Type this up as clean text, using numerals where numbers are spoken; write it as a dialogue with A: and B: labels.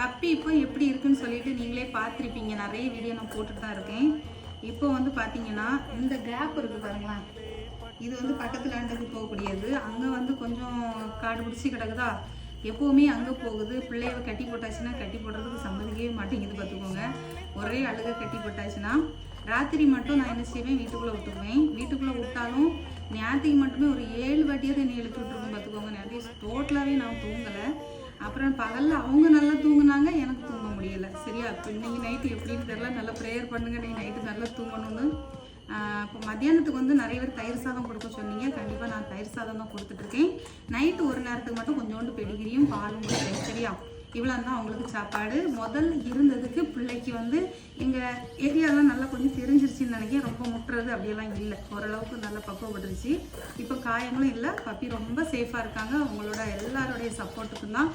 A: Puppy இப்போ எப்படி இருக்குன்னு சொல்லிட்டு நீங்களே பார்த்துருப்பீங்க. நிறைய வீடியோ நான் போட்டுட்டு தான் இருக்கேன். இப்போ வந்து பார்த்தீங்கன்னா இந்த கேப் இருக்குது பாருங்களேன், இது வந்து பக்கத்தில் அண்டது போகக்கூடியது. அங்கே வந்து கொஞ்சம் காடு பிடிச்சி கிடக்குதா, எப்போவுமே அங்கே போகுது. பிள்ளைய கட்டி போட்டாச்சுன்னா கட்டி போடுறதுக்கு சம்மதிக்கவே மாட்டேங்குது பார்த்துக்கோங்க. ஒரே அழுக கட்டி போட்டாச்சுன்னா ராத்திரி மட்டும் நான் என்ன செய்வேன், வீட்டுக்குள்ளே விட்டுக்குவேன். வீட்டுக்குள்ளே விட்டாலும் நேற்றுக்கு மட்டுமே ஒரு 7 வாட்டியாவது என்னை எழுப்பி விட்டுருக்கோம் பார்த்துக்கோங்க. நிறைய டோட்டலாகவே நான் தூங்கலை. அப்புறம் பகலில் அவங்க நல்லா தூங்குனாங்க, எனக்கு தூங்க முடியலை. சரியா, இப்போ இன்னைக்கு நைட்டு எப்படின்னு தெரியல. நல்லா ப்ரேயர் பண்ணுங்க, நீங்கள் நைட்டு நல்லா தூங்கணும்னு. இப்போ மத்தியானத்துக்கு வந்து நிறைய பேர் தயிர் சாதம் கொடுக்க சொன்னீங்க. கண்டிப்பாக நான் தயிர் சாதம் தான் கொடுத்துட்ருக்கேன். நைட்டு ஒரு நேரத்துக்கு மட்டும் கொஞ்சோண்டு பெடிகிரியும் பாலும் கொடுத்தேன். சரியா, இவ்வளோ தான் அவங்களுக்கு சாப்பாடு. முதல் இருந்ததுக்கு பிள்ளைக்கு வந்து எங்கள் ஏரியாலாம் நல்லா கொஞ்சம் தெரிஞ்சிருச்சுன்னு நினைக்கிறேன். ரொம்ப முட்டுறது அப்படியெல்லாம் இல்லை, ஓரளவுக்கு நல்லா பக்குவப்பட்டுருச்சு. இப்போ காயங்களும் இல்லை. பப்பி ரொம்ப சேஃபாக இருக்காங்க. அவங்களோட எல்லாருடைய சப்போர்ட்டுக்கும் தான்